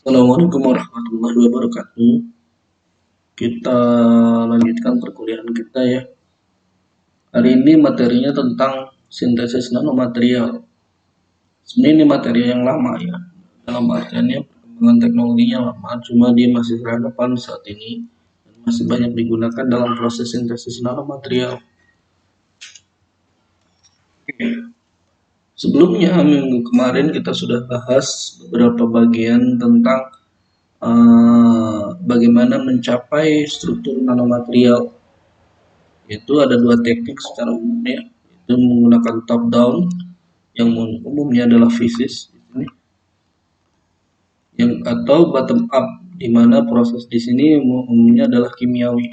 Assalamualaikum warahmatullahi wabarakatuh. Kita lanjutkan perkuliahan kita ya. Hari ini materinya tentang sintesis nanomaterial. Sebenarnya ini materi yang lama ya. Dalam artiannya perkembangan teknologinya lama, cuma dia masih relevan saat ini dan masih banyak digunakan dalam proses sintesis nanomaterial. Sebelumnya minggu kemarin kita sudah bahas beberapa bagian tentang bagaimana mencapai struktur nanomaterial. Yaitu ada dua teknik secara umumnya, yaitu menggunakan top down yang umumnya adalah fisis yang atau bottom up, di mana proses di sini umumnya adalah kimiawi.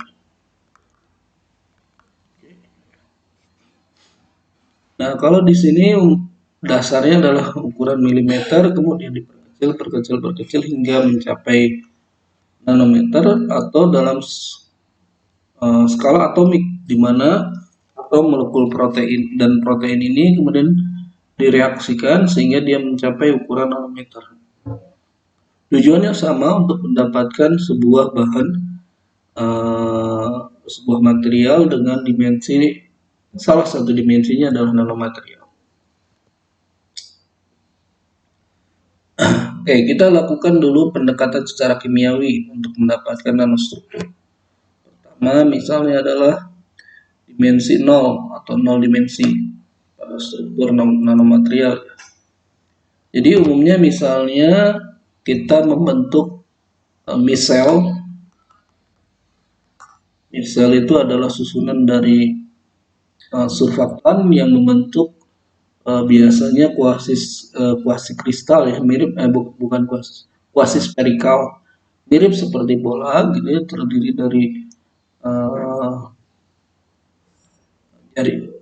Nah, kalau di sini dasarnya adalah ukuran milimeter, kemudian diperkecil hingga mencapai nanometer atau dalam skala atomik, di mana atau molekul protein dan protein ini kemudian direaksikan sehingga dia mencapai ukuran nanometer. Tujuannya sama, untuk mendapatkan sebuah bahan, sebuah material dengan dimensi, salah satu dimensinya adalah nanomaterial. Oke, kita lakukan dulu pendekatan secara kimiawi untuk mendapatkan nanostruktur. Pertama, misalnya adalah dimensi 0 atau 0 dimensi pada struktur nanomaterial. Jadi umumnya misalnya kita membentuk misel. Misel itu adalah susunan dari surfaktan yang membentuk biasanya kuasi kristal ya, mirip bukan kuasi spherical, mirip seperti bola gitu ya, terdiri dari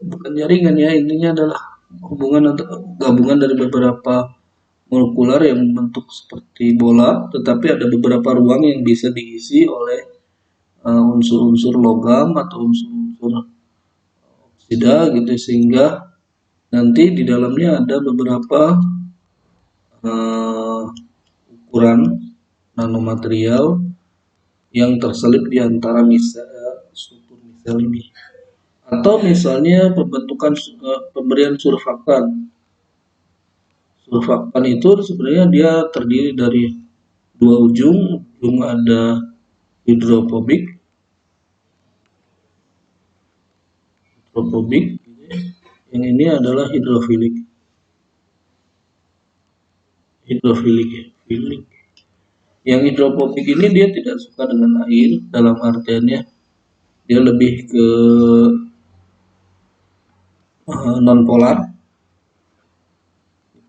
bukan jaringan ya, intinya adalah hubungan atau gabungan dari beberapa molekular yang membentuk seperti bola, tetapi ada beberapa ruang yang bisa diisi oleh unsur-unsur logam atau unsur-unsur oksida gitu, sehingga nanti di dalamnya ada beberapa ukuran nanomaterial yang terselip di antara struktur misel ini. Atau misalnya pembentukan pemberian surfaktan. Surfaktan itu sebenarnya dia terdiri dari dua ujung ada hidrofobik, yang ini adalah hidrofilik. Yang hidrofobik ini dia tidak suka dengan air, dalam artiannya dia lebih ke non-polar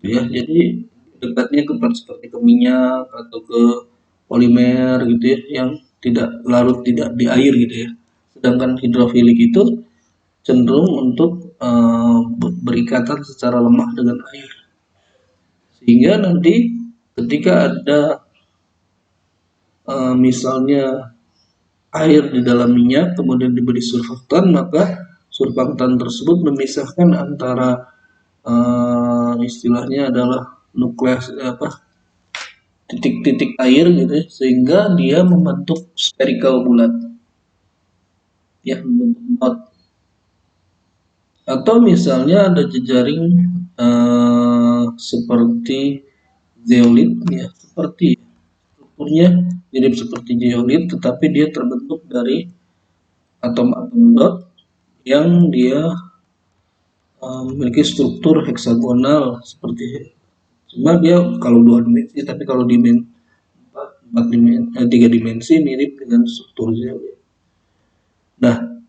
gitu ya, jadi dekatnya seperti ke minyak atau ke polimer gitu ya, yang tidak larut tidak di air gitu ya. Sedangkan hidrofilik itu cenderung untuk berikatan secara lemah dengan air, sehingga nanti ketika ada misalnya air di dalam minyak kemudian diberi surfaktan, maka surfaktan tersebut memisahkan antara istilahnya adalah nukleus titik-titik air gitu ya, sehingga dia membentuk spherical bulat ya, membentuk knot. Atau misalnya ada jejaring seperti zeolit ya, seperti strukturnya mirip seperti zeolit, tetapi dia terbentuk dari atom-atom dot yang dia memiliki struktur heksagonal seperti, cuma dia kalau dua dimensi, tapi kalau tiga dimensi mirip dengan struktur zeolit. Nah,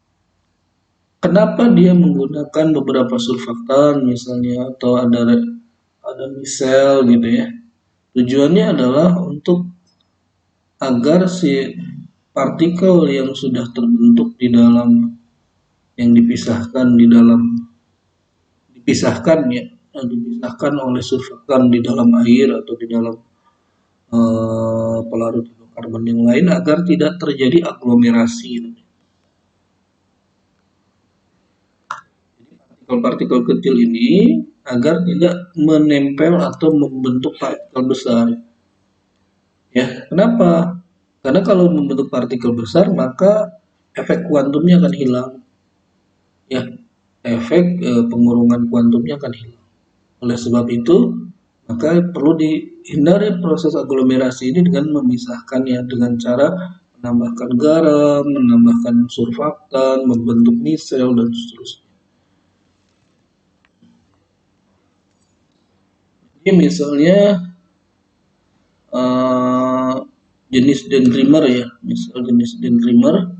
kenapa dia menggunakan beberapa surfaktan misalnya, atau ada misel gitu ya? Tujuannya adalah untuk agar si partikel yang sudah terbentuk di dalam, yang dipisahkan oleh surfaktan di dalam air atau di dalam pelarut hidrokarbon yang lain, agar tidak terjadi aglomerasi. Partikel-partikel kecil ini agar tidak menempel atau membentuk partikel besar, Ya, kenapa? Karena kalau membentuk partikel besar, maka efek kuantumnya akan hilang. Ya, efek pengurungan kuantumnya akan hilang. Oleh sebab itu, maka perlu dihindari proses aglomerasi ini dengan memisahkannya dengan cara menambahkan garam, menambahkan surfaktan, membentuk misel dan seterusnya. Ini misalnya eh, jenis dendrimer ya, misal jenis dendrimer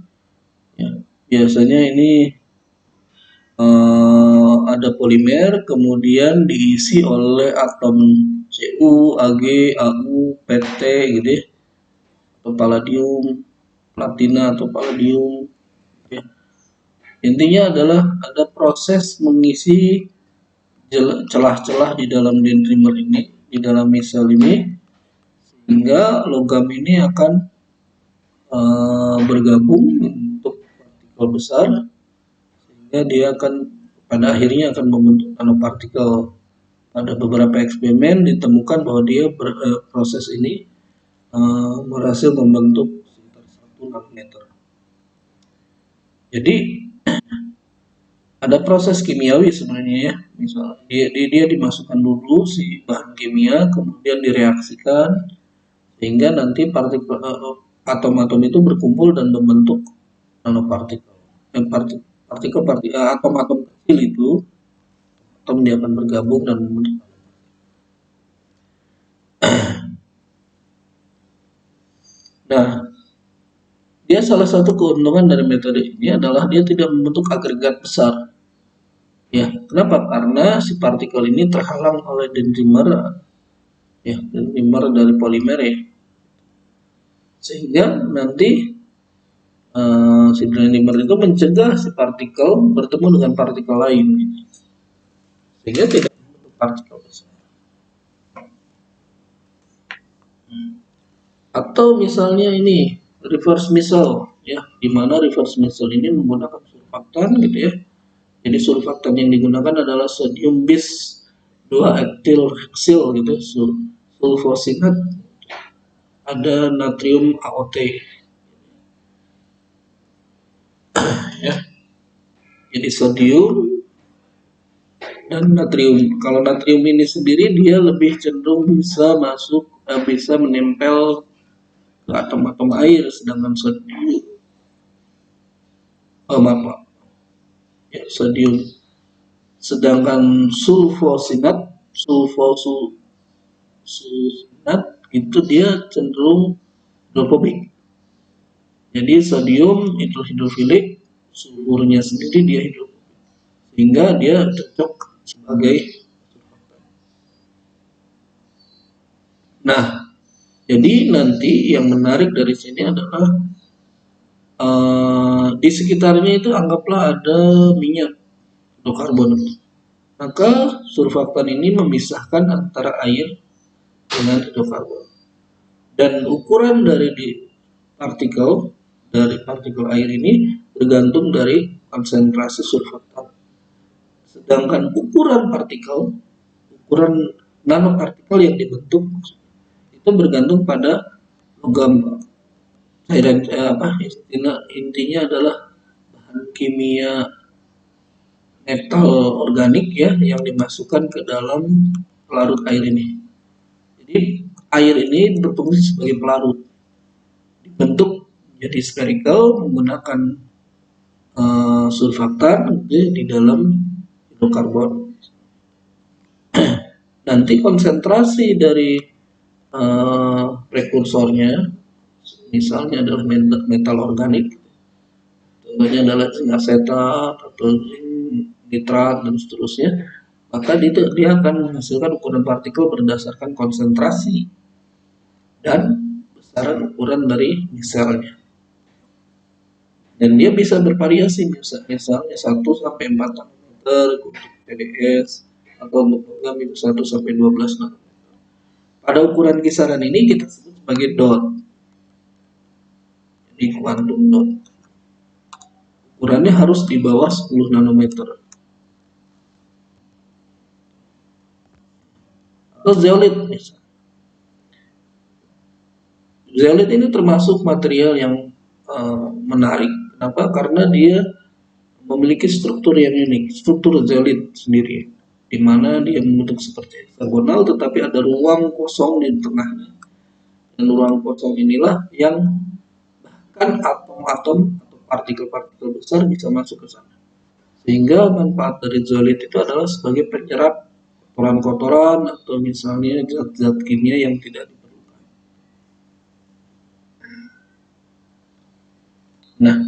ya, biasanya ini ada polimer kemudian diisi oleh atom Cu, Ag, Au, Pt gitu ya, atau palladium, platina atau palladium ya. Intinya adalah ada proses mengisi celah-celah di dalam dendrimer ini, di dalam misel ini, sehingga logam ini akan bergabung untuk partikel besar, sehingga dia akan pada akhirnya akan membentuk nanopartikel. Pada beberapa eksperimen ditemukan bahwa dia proses ini berhasil membentuk sekitar 1 nanometer. Jadi ada proses kimiawi sebenarnya ya, misalnya dia dimasukkan dulu si bahan kimia, kemudian direaksikan sehingga nanti partikel atom-atom itu berkumpul dan membentuk nanopartikel. Atom-atom kecil itu atom dia akan bergabung dan membentuk. Nah, dia salah satu keuntungan dari metode ini adalah dia tidak membentuk agregat besar. Ya, kenapa? Karena si partikel ini terhalang oleh dendrimer, ya, dendrimer dari polimer ya, sehingga nanti si dendrimer itu mencegah si partikel bertemu dengan partikel lain, gitu. Sehingga tidak membentuk partikel besar. Atau misalnya ini reverse misel, ya, di mana reverse misel ini menggunakan surfaktan gitu ya. Jadi surfaktan yang digunakan adalah sodium bis 2 ektil heksil gitu, sulfosinat, ada natrium AOT ya. Jadi sodium dan natrium. Kalau natrium ini sendiri dia lebih cenderung bisa masuk, bisa menempel ke atom-atom air, sedangkan sodium, maaf, ya, sodium. Sedangkan sulfosinat itu dia cenderung hidrofobik. Jadi sodium itu hidrofilik, sulfurnya sendiri dia hidrofobik, sehingga dia cocok sebagai. Nah, jadi nanti yang menarik dari sini adalah di sekitarnya itu anggaplah ada minyak hidrokarbon. Maka surfaktan ini memisahkan antara air dengan hidrokarbon. Dan ukuran dari partikel air ini bergantung dari konsentrasi surfaktan. Sedangkan ukuran nanopartikel yang dibentuk itu bergantung pada logam cairan, intinya adalah bahan kimia metal organik ya yang dimasukkan ke dalam pelarut air ini. Jadi air ini berfungsi sebagai pelarut, dibentuk jadi spherical menggunakan surfaktan di dalam hidrokarbon. Nanti konsentrasi dari prekursornya misalnya adalah metal organik, contohnya adalah zinc asetat atau zinc nitrat dan seterusnya, maka dia akan menghasilkan ukuran partikel berdasarkan konsentrasi dan besaran ukuran dari miselnya. Dan dia bisa bervariasi, misalnya 1 sampai 4 nanometer untuk PDS atau untuk logam itu 1 sampai 12 nanometer. Pada ukuran kisaran ini kita sebut sebagai dot. Jadi quantum dot. Ukurannya harus di bawah 10 nanometer. Atau zeolit misalnya. Zeolit ini termasuk material yang menarik. Kenapa? Karena dia memiliki struktur yang unik, struktur zeolit sendiri, di mana dia membentuk seperti heksagonal, tetapi ada ruang kosong di tengahnya. Dan ruang kosong inilah yang bahkan atom-atom atau partikel-partikel besar bisa masuk ke sana. Sehingga manfaat dari zeolit itu adalah sebagai penyerap kotoran-kotoran atau misalnya zat-zat kimia yang tidak diperlukan. Nah,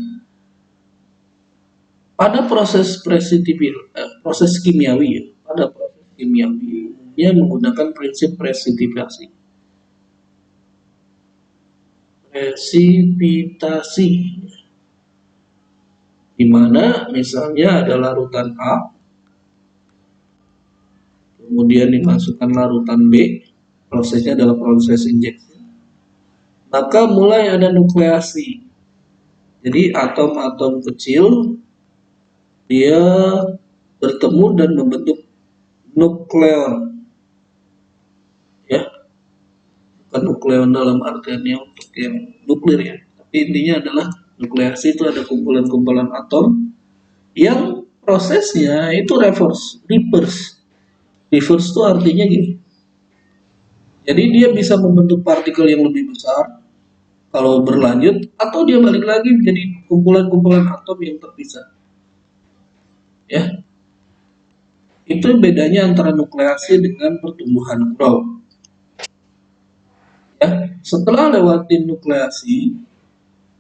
pada proses kimiawi ya, pada proses kimiawi dia menggunakan prinsip presitipasi. Presipitasi, di mana misalnya ada larutan A, kemudian dimasukkan larutan B, prosesnya adalah proses injeksi, maka mulai ada nukleasi. Jadi atom-atom kecil dia bertemu dan membentuk nukleon, ya, bukan nukleon dalam artiannya untuk yang nuklir ya, tapi intinya adalah nukleasi itu ada kumpulan-kumpulan atom yang prosesnya itu reverse. Reverse itu artinya gini, jadi dia bisa membentuk partikel yang lebih besar kalau berlanjut, atau dia balik lagi menjadi kumpulan-kumpulan atom yang terpisah. Ya, itu bedanya antara nukleasi dengan pertumbuhan grow. Ya, setelah lewatin nukleasi,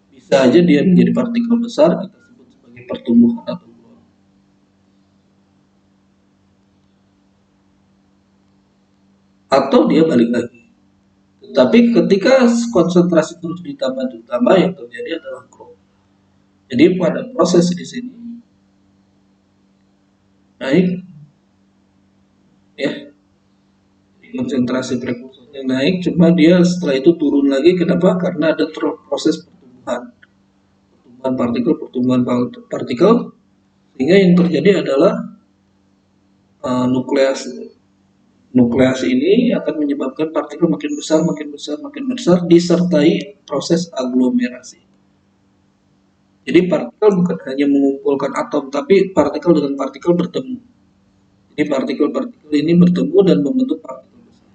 bisa aja dia menjadi partikel besar, kita sebut sebagai pertumbuhan atau grow. Atau dia balik lagi. Tapi ketika konsentrasi terus ditambah, yang terjadi adalah grow. Jadi pada proses di sini naik, ya, konsentrasi prekursornya naik, cuma dia setelah itu turun lagi. Kenapa? Karena ada proses pertumbuhan partikel, sehingga yang terjadi adalah nukleasi ini akan menyebabkan partikel makin besar, disertai proses aglomerasi. Jadi partikel bukan hanya mengumpulkan atom, tapi partikel dengan partikel bertemu. Jadi partikel-partikel ini bertemu dan membentuk partikel besar.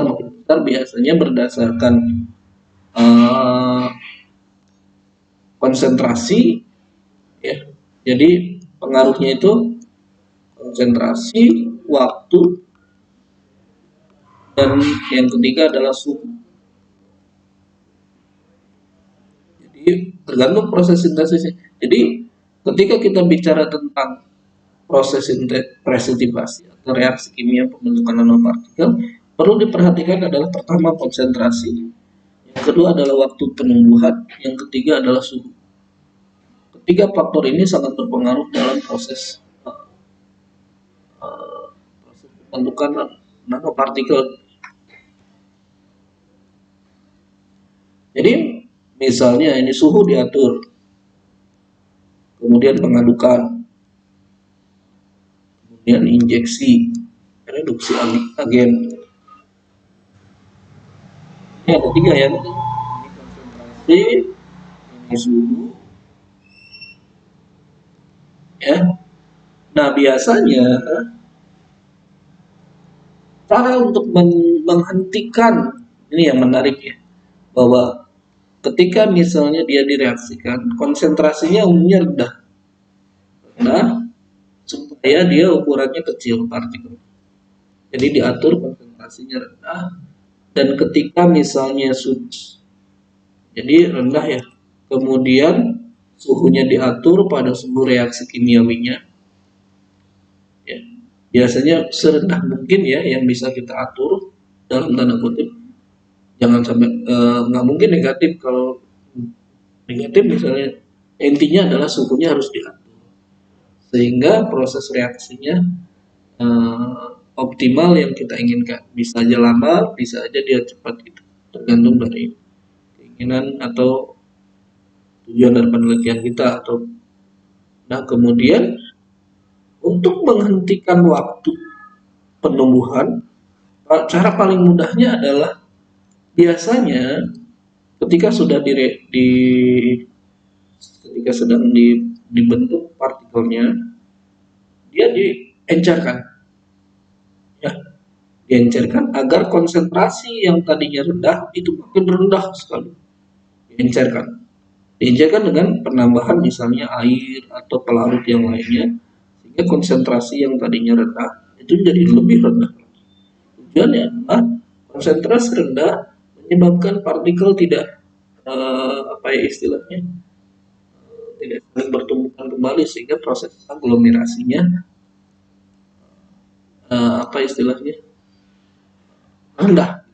Makin besar biasanya berdasarkan konsentrasi, ya. Jadi pengaruhnya itu konsentrasi, waktu, dan yang ketiga adalah suhu. Jadi tergantung proses sintesisnya. Jadi ketika kita bicara tentang proses presitipasi atau reaksi kimia pembentukan nanopartikel, perlu diperhatikan adalah pertama konsentrasi, yang kedua adalah waktu penumbuhan, yang ketiga adalah suhu. Ketiga faktor ini sangat berpengaruh dalam proses pembentukan nanopartikel. Jadi misalnya ini suhu diatur, kemudian pengadukan, kemudian injeksi, reduksi agen. Ini ada tiga ya, ini konsentrasi, ini suhu, ya. Nah biasanya cara untuk menghentikan ini yang menarik ya, bahwa ketika misalnya dia direaksikan, konsentrasinya umumnya rendah, supaya dia ukurannya kecil partikel. Jadi diatur konsentrasinya rendah, dan ketika misalnya jadi rendah ya, kemudian suhunya diatur pada suhu reaksi kimiawinya, ya, biasanya serendah mungkin ya yang bisa kita atur dalam tanda kutip. Jangan sampai nggak mungkin negatif. Kalau negatif misalnya, intinya adalah suhunya harus diatur sehingga proses reaksinya optimal yang kita inginkan. Bisa aja lama, bisa aja dia cepat gitu, tergantung dari keinginan atau tujuan dari penelitian kita. Nah kemudian untuk menghentikan waktu penumbuhan, cara paling mudahnya adalah biasanya ketika sudah ketika sedang dibentuk partikelnya, dia diencerkan, ya, diencerkan agar konsentrasi yang tadinya rendah itu makin rendah sekali. Diencerkan dengan penambahan misalnya air atau pelarut yang lainnya, sehingga konsentrasi yang tadinya rendah itu jadi lebih rendah. Tujuannya adalah konsentrasi rendah menyebabkan partikel tidak apa ya istilahnya, tidak saling bertumbukan kembali, sehingga proses aglomerasinya apa istilahnya rendah,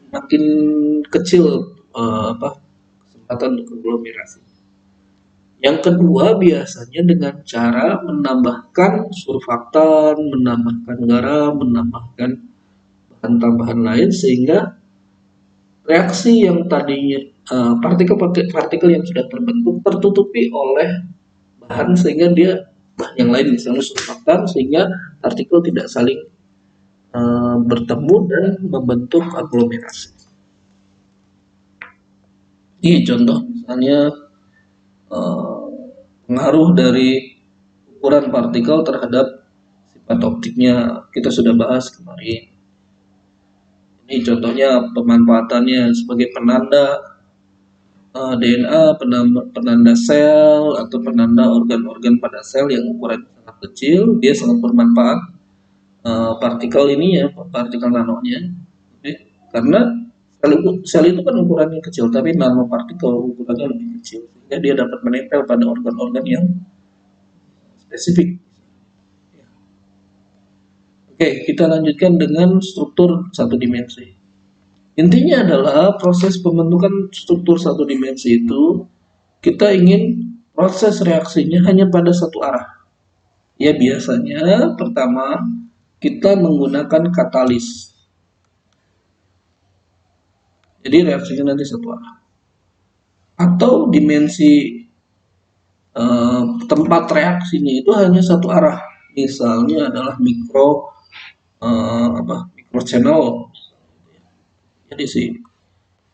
makin kecil kesempatan untuk aglomerasi. Yang kedua, biasanya dengan cara menambahkan surfaktan, menambahkan garam, menambahkan bahan tambahan lain, sehingga reaksi yang tadinya partikel yang sudah terbentuk tertutupi oleh bahan, sehingga dia bahan yang lain misalnya surfaktan, sehingga partikel tidak saling bertemu dan membentuk aglomerasi. Ini contoh misalnya pengaruh dari ukuran partikel terhadap sifat optiknya, kita sudah bahas kemarin. Ini contohnya pemanfaatannya sebagai penanda DNA, penanda sel atau penanda organ-organ pada sel yang ukurannya sangat kecil. Dia sangat bermanfaat, partikel ini ya, partikel nanonya, karena sel itu kan ukurannya kecil, tapi nanopartikel ukurannya lebih kecil, sehingga dia dapat menempel pada organ-organ yang spesifik. Oke, kita lanjutkan dengan struktur satu dimensi. Intinya adalah proses pembentukan struktur satu dimensi itu, kita ingin proses reaksinya hanya pada satu arah. Ya, biasanya pertama kita menggunakan katalis. Jadi reaksinya nanti satu arah. Atau dimensi tempat reaksinya itu hanya satu arah. Misalnya adalah mikro channel. Jadi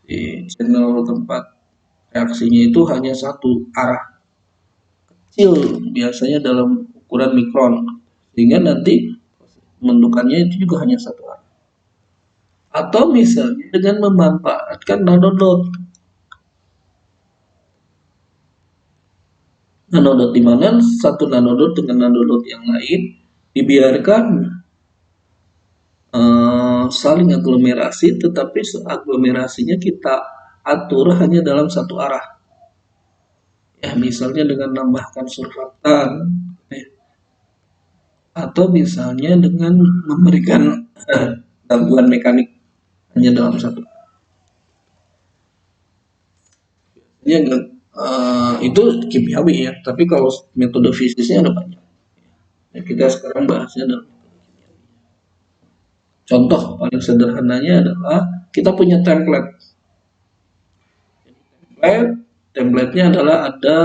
di channel tempat reaksinya itu hanya satu arah kecil, biasanya dalam ukuran mikron, sehingga nanti pembentukannya itu juga hanya satu arah. Atau misalnya dengan memanfaatkan nanodot. Nanodot di mana satu nanodot dengan nanodot yang lain dibiarkan saling aglomerasi, tetapi aglomerasinya kita atur hanya dalam satu arah. Ya, misalnya dengan menambahkan surfaktan, atau misalnya dengan memberikan gangguan mekanik hanya dalam satu. Itu kimiawi ya, tapi kalau metode fisiknya ada banyak. Ya, kita sekarang bahasnya dalam metode kimiawi. Contoh paling sederhananya adalah kita punya template. Template-nya adalah ada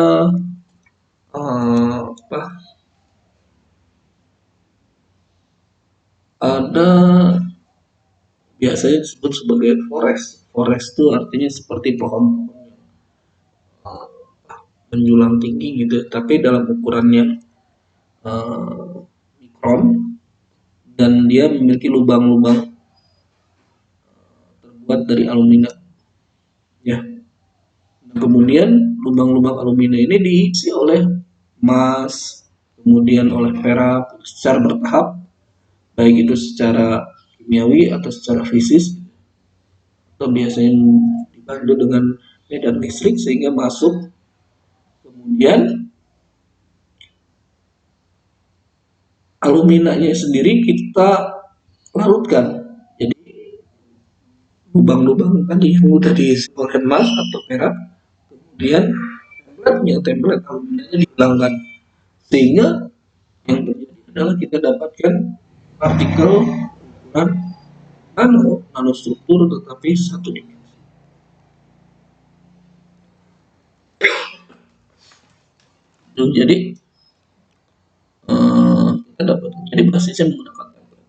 ada biasanya disebut sebagai forest. Forest itu artinya seperti pohon menjulang tinggi gitu, tapi dalam ukurannya mikron, dan dia memiliki lubang-lubang terbuat dari alumina. Ya. Dan kemudian lubang-lubang alumina ini diisi oleh emas, kemudian oleh perak secara bertahap, baik itu secara kimiawi atau secara fisik, atau biasanya dibantu dengan medan listrik sehingga masuk. Kemudian aluminanya sendiri kita larutkan. Jadi lubang-lubang tadi yang sudah diisi oleh emas atau perak, kemudian template aluminanya dihilangkan, sehingga yang terjadi adalah kita dapatkan partikel ukuran nanostruktur tetapi satu dimensi. Jadi kita dapat. Jadi basisnya menggunakan template.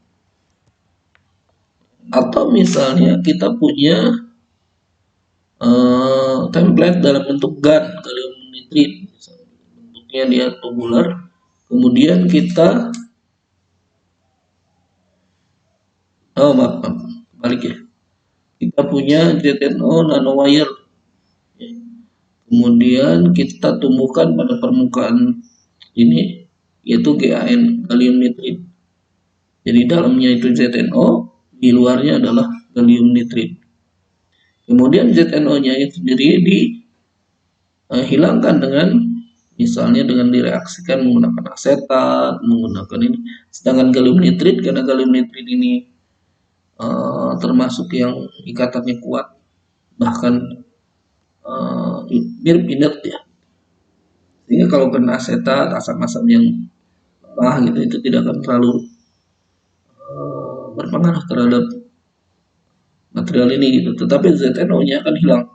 Atau misalnya kita punya template dalam bentuk GAN, gallium nitride, bentuknya dia tubular. Kemudian kita maaf, balik ya. Kita punya ZNO nanowire. Kemudian kita tumbuhkan pada permukaan ini yaitu GaN, gallium nitride. Jadi dalamnya itu ZNO, di luarnya adalah gallium nitride. Kemudian ZNO-nya itu sendiri dihilangkan dengan misalnya dengan direaksikan menggunakan asetat, menggunakan ini. Sedangkan gallium nitride, karena gallium nitride ini termasuk yang ikatannya kuat, bahkan mirip inert ya. Sehingga kalau kena asetat, asam-asam yang lemah gitu, itu tidak akan terlalu berpengaruh terhadap material ini gitu. Tetapi ZNO-nya akan hilang.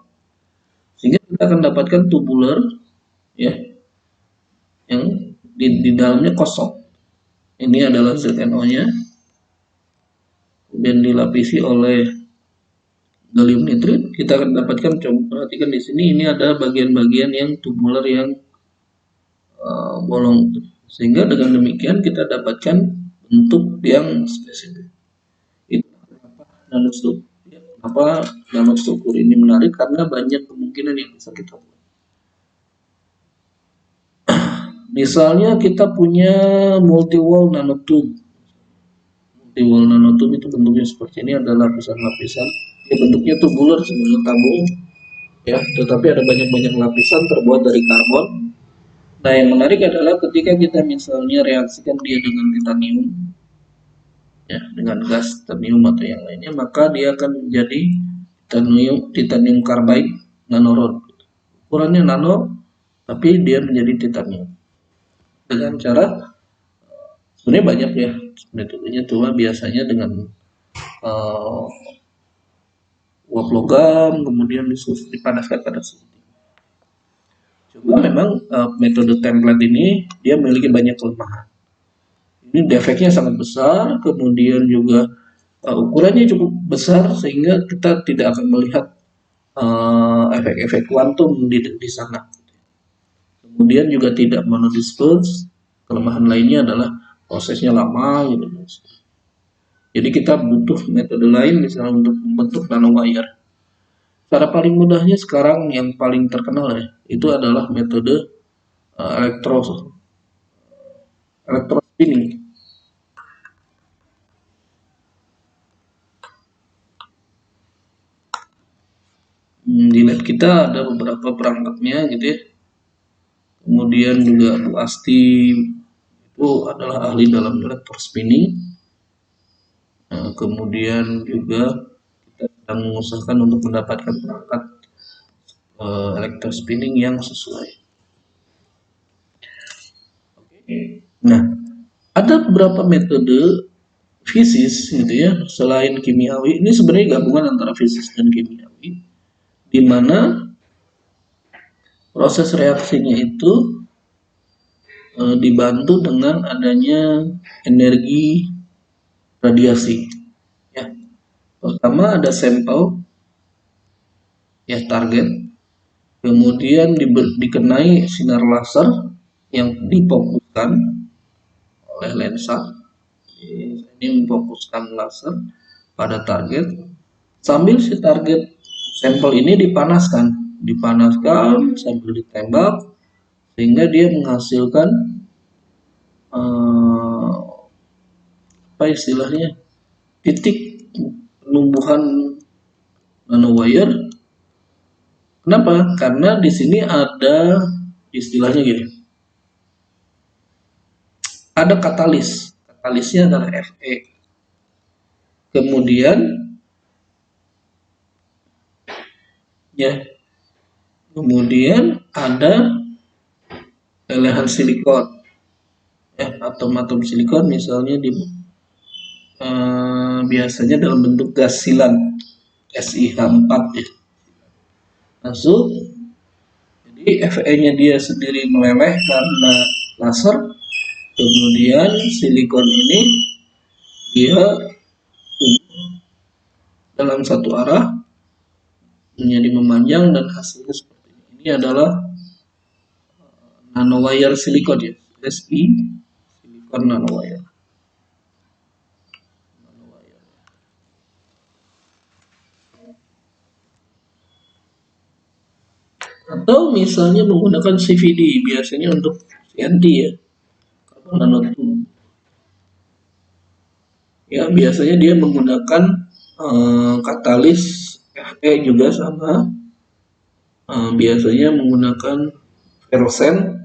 Sehingga kita akan dapatkan tubular ya yang di dalamnya kosong. Ini adalah ZNO-nya. Kemudian dilapisi oleh gallium nitride, kita akan dapatkan, coba perhatikan di sini, ini ada bagian-bagian yang tubular yang bolong. Sehingga dengan demikian kita dapatkan bentuk yang spesifik. Itu kenapa nanostruktur ini menarik, karena banyak kemungkinan yang bisa kita buat. Misalnya kita punya multi-wall nanotube. Multi-wall nanotube itu bentuknya seperti ini, ada lapisan-lapisan. Ya, bentuknya tubular sebenarnya tabung. Ya, tetapi ada banyak-banyak lapisan terbuat dari karbon. Nah, yang menarik adalah ketika kita misalnya reaksikan dia dengan titanium, ya, dengan gas titanium atau yang lainnya, maka dia akan menjadi titanium carbide nanorod. Ukurannya nano, tapi dia menjadi titanium. Dengan cara sebenarnya banyak ya metodenya, cuma biasanya dengan uap logam, kemudian dipanaskan pada suhu. Coba memang metode template ini dia memiliki banyak kelemahan. Ini defeknya sangat besar, kemudian juga ukurannya cukup besar sehingga kita tidak akan melihat efek-efek kuantum di sana. Kemudian juga tidak monodisperse. Kelemahan lainnya adalah prosesnya lama gitu. Jadi kita butuh metode lain misalnya untuk membentuk nanowire. Cara paling mudahnya sekarang yang paling terkenal ya, itu adalah metode elektrospinning. Di lab kita ada beberapa perangkatnya gitu ya. Kemudian juga Bu Asti itu adalah ahli dalam elektrospinning. Kemudian juga kita sedang mengusahakan untuk mendapatkan perangkat elektrospinning yang sesuai. Nah, ada beberapa metode fisis gitu ya selain kimiawi. Ini sebenarnya gabungan antara fisis dan kimiawi, di mana proses reaksinya itu dibantu dengan adanya energi radiasi. Ya, pertama ada sampel, ya target, kemudian dikenai sinar laser yang difokuskan oleh lensa. Ini memfokuskan laser pada target, sambil si target sampel ini dipanaskan sambil ditembak sehingga dia menghasilkan apa istilahnya titik penumbuhan nanowire. Kenapa? Karena di sini ada istilahnya gini, ada katalisnya adalah Fe. Kemudian ada lelehan silikon, atom-atom silikon misalnya biasanya dalam bentuk gas silan SiH4 ya. Masuk, jadi Fe-nya dia sendiri meleleh karena laser, Kemudian silikon ini dia dalam satu arah menjadi memanjang dan hasilnya seperti ini. Ini adalah nanowire silikon ya, SI silikon nanowire. Atau misalnya menggunakan CVD, biasanya untuk CNT ya, carbon nanotube. Ya, biasanya dia menggunakan katalis Fe juga sama. Biasanya menggunakan ferrosen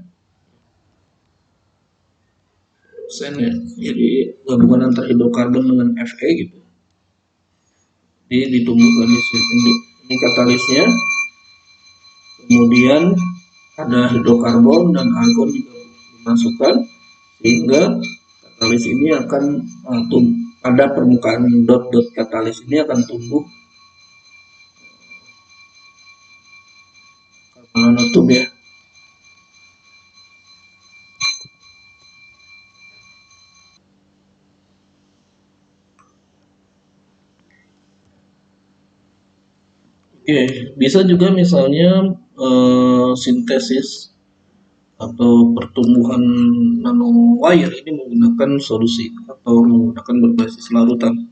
ya. Jadi gabungan antara hidrokarbon dengan Fe gitu. Jadi ditumbuhkan di sini. Ini katalisnya. Kemudian ada hidrokarbon dan argon juga dimasukkan sehingga katalis ini akan pada permukaan dot-dot katalis ini akan tumbuh karbon nanotube ya. Oke, bisa juga misalnya sintesis atau pertumbuhan nanowire ini menggunakan solusi atau menggunakan berbasis larutan.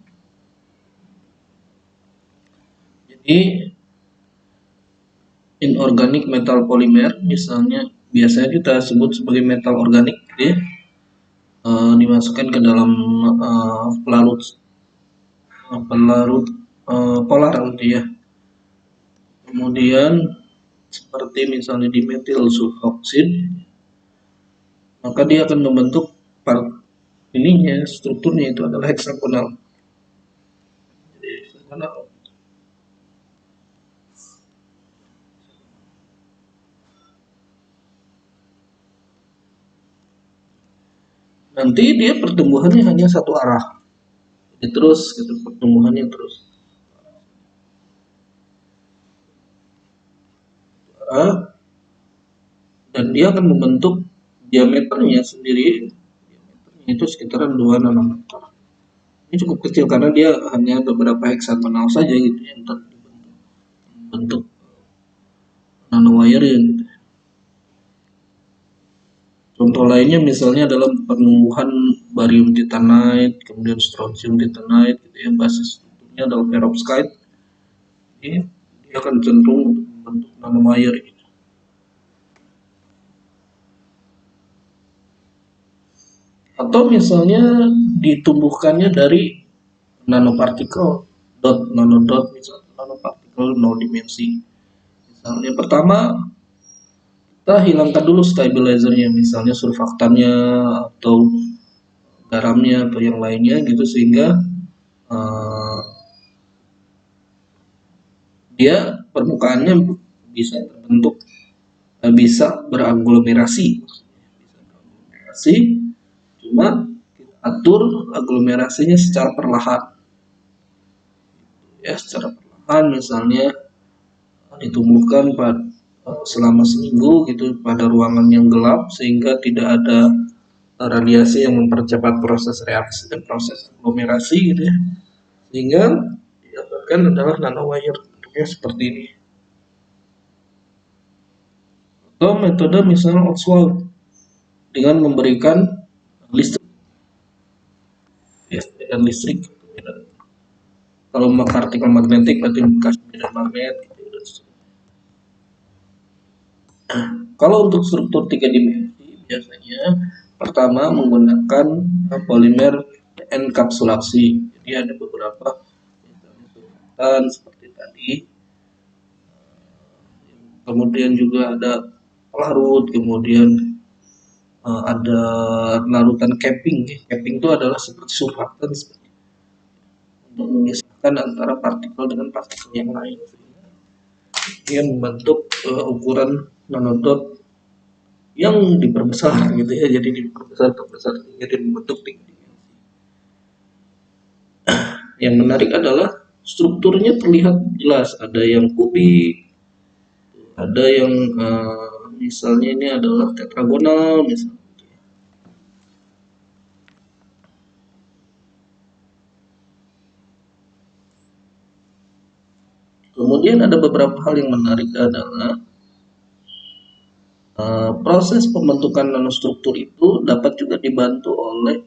Jadi inorganic metal polimer misalnya biasanya kita sebut sebagai metal organik, gitu ya, dimasukkan ke dalam pelarut polar gitu ya. Kemudian seperti misalnya dimetil sulfoxide, maka dia akan membentuk part ininya, strukturnya itu adalah heksagonal. Jadi, heksagonal. Nanti dia pertumbuhannya hanya satu arah, jadi terus gitu, pertumbuhannya terus arah, dan dia akan membentuk diameternya sendiri, diameternya itu sekitaran 2 nanometer. Ini cukup kecil karena dia hanya beberapa heksagonal saja gitu yang terbentuk nanowire gitu. Contoh lainnya misalnya dalam penumbuhan barium titanide, kemudian strontium titanide gitu ya, basis strukturnya adalah perovskite. Ini dia akan cenderung untuk membentuk nanowire gitu. Atau misalnya ditumbuhkannya dari nanopartikel, nanodot misalnya, nanopartikel nol dimensi. Misalnya pertama kita hilangkan dulu stabilizernya, misalnya surfaktannya atau garamnya atau yang lainnya gitu, sehingga dia permukaannya bisa terbentuk, bisa beraglomerasi, cuma kita atur aglomerasinya secara perlahan ya, secara perlahan. Misalnya ditumbuhkan selama seminggu gitu pada ruangan yang gelap sehingga tidak ada radiasi yang mempercepat proses reaksi dan proses aglomerasi gitu ya, sehingga didapatkan adalah nanowire bentuknya seperti ini. Atau metode misalnya Ostwald dengan memberikan listrik ya, dengan listrik. Kalau partikel magnetik berarti bekas medan magnet gitu. Kalau untuk struktur 3 dimensi biasanya pertama menggunakan polimer enkapsulasi. Jadi ada beberapa misalnya seperti tadi. Kemudian juga ada pelarut, kemudian ada larutan capping. Capping itu adalah seperti surfaktan untuk memisahkan antara partikel dengan partikel yang lain. Dia membentuk ukuran nanodot yang diperbesar gitu ya, jadi diperbesar jadi membentuk tinggi. Yang menarik adalah strukturnya terlihat jelas, ada yang kubik, ada yang misalnya ini adalah tetragonal misalnya. Kemudian ada beberapa hal yang menarik adalah proses pembentukan nanostruktur itu dapat juga dibantu oleh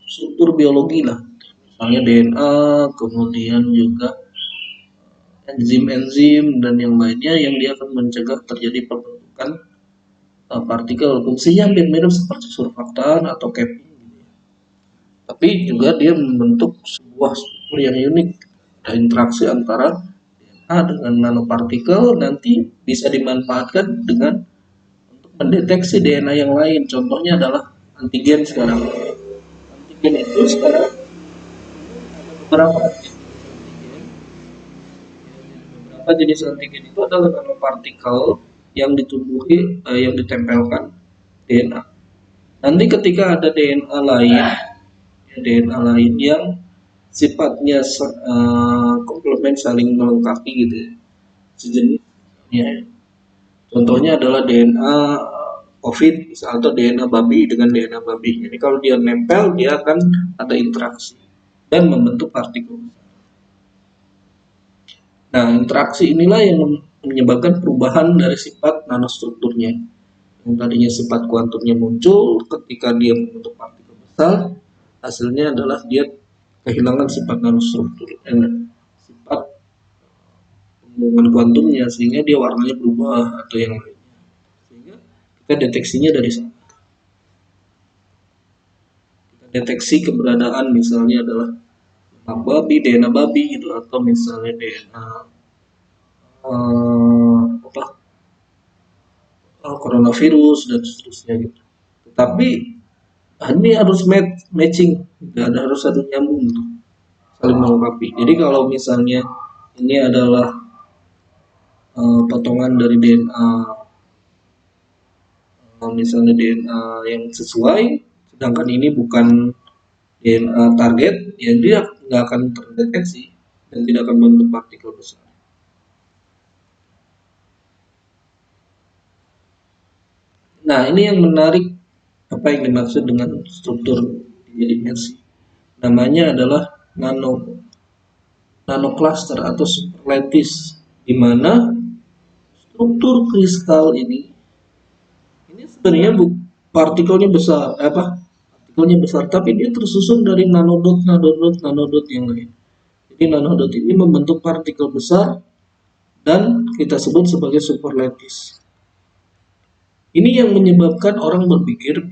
struktur biologi lah, misalnya DNA, kemudian juga enzim-enzim dan yang lainnya yang dia akan mencegah terjadi pembentukan partikel. Fungsinya hampir mirip seperti surfaktan atau capping, tapi juga dia membentuk sebuah struktur yang unik. Ada interaksi antara DNA dengan nanopartikel, nanti bisa dimanfaatkan dengan untuk mendeteksi DNA yang lain. Contohnya adalah antigen sekarang. Antigen itu sekarang beberapa beberapa jenis antigen itu adalah nanopartikel yang yang ditempelkan DNA. Nanti ketika ada DNA lain, DNA lain yang sifatnya komplement, saling melengkapi gitu ya, sejenis ya. Contohnya adalah DNA COVID atau DNA babi dengan DNA babi. Jadi kalau dia nempel, dia akan ada interaksi dan membentuk partikel. Nah, interaksi inilah yang menyebabkan perubahan dari sifat nanostrukturnya. Yang tadinya sifat kuantumnya muncul ketika dia membentuk partikel besar, hasilnya adalah dia kehilangan sifat nanostruktur, sifat hubungan kuantumnya, sehingga dia warnanya berubah atau yang lainnya. Sehingga kita deteksinya dari sana. Kita deteksi keberadaan misalnya adalah DNA babi gitu, atau misalnya DNA coronavirus dan seterusnya gitu. Tetapi ini harus matching, harus ada nyambung gitu, saling melengkapi. Jadi kalau misalnya ini adalah potongan dari DNA, misalnya DNA yang sesuai, sedangkan ini bukan DNA target, ya dia nggak akan terdeteksi dan tidak akan membentuk partikel besar. Nah, ini yang menarik, apa yang dimaksud dengan struktur tiga dimensi. Namanya adalah nanocluster atau superlattice, di mana struktur kristal ini sebenarnya partikelnya besar, partikelnya besar, tapi dia tersusun dari nanodot yang lain. Jadi nanodot ini membentuk partikel besar dan kita sebut sebagai superlattice. Ini yang menyebabkan orang berpikir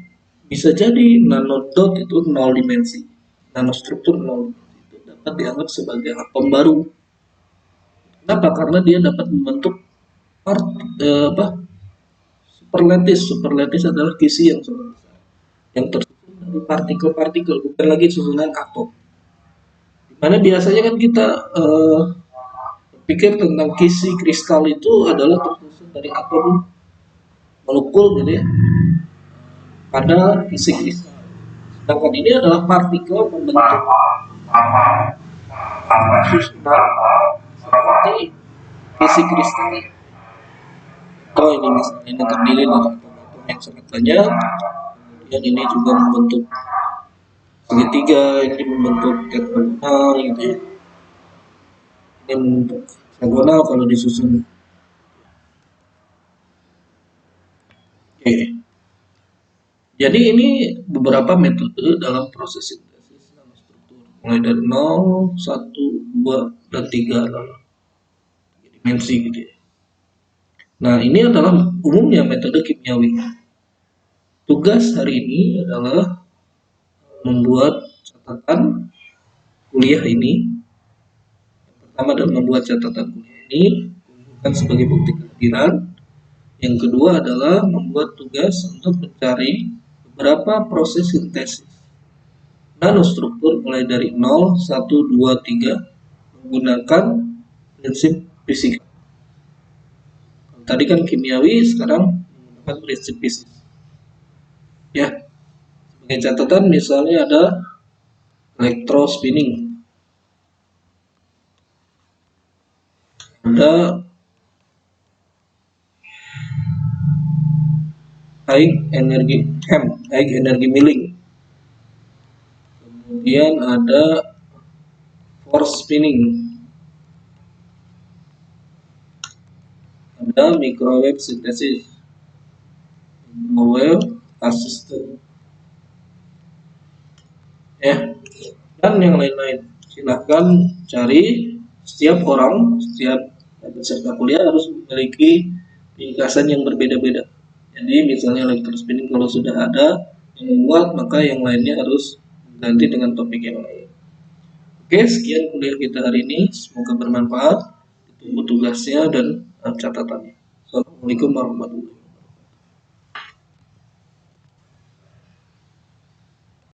bisa jadi nanodot itu 0 dimensi, nanostruktur 0 dimensi itu dapat dianggap sebagai atom baru. Kenapa? Karena dia dapat membentuk superlattice adalah kisi yang sangat besar, yang tersusun dari partikel-partikel, bukan lagi susunan atom. Dimana biasanya kan kita berpikir tentang kisi kristal itu adalah tersusun dari atom molekul gitu ya, pada fisik kristal. Sedangkan ini adalah partikel membentuk susunan seperti fisik kristal. Oh, ini misalnya ini terdiri dari atom-atom yang sangat banyak, kemudian ini juga membentuk segitiga, ini membentuk tetragonal gitu ya. Ini membentuk hexagonal kalau disusun. Oke. Jadi ini beberapa metode dalam proses sintesis nanostruktur, mulai dari 0, 1, 2, dan 3 dalam dimensi gitu ya. Nah, ini adalah umumnya metode kimiawi. Tugas hari ini adalah membuat catatan kuliah ini. Yang pertama adalah membuat catatan kuliah ini, kumpulkan sebagai bukti kehadiran. Yang kedua adalah membuat tugas untuk mencari beberapa proses sintesis nanostruktur mulai dari 0, 1, 2, 3 menggunakan prinsip fisika. Tadi kan kimiawi, sekarang menggunakan prinsip fisik. Ya, sebagai catatan misalnya ada electrospinning, ada high energy milling, kemudian ada force spinning, ada microwave synthesis, microwave assistant, ya, dan yang lain-lain. Silahkan cari. Setiap orang, setiap peserta kuliah harus memiliki ringkasan yang berbeda-beda. Jadi misalnya electrospinning kalau sudah ada yang membuat, maka yang lainnya harus ganti dengan topik yang lain. Oke, sekian kuliah kita hari ini. Semoga bermanfaat. Tunggu tugasnya dan catatannya. Assalamualaikum warahmatullahi wabarakatuh.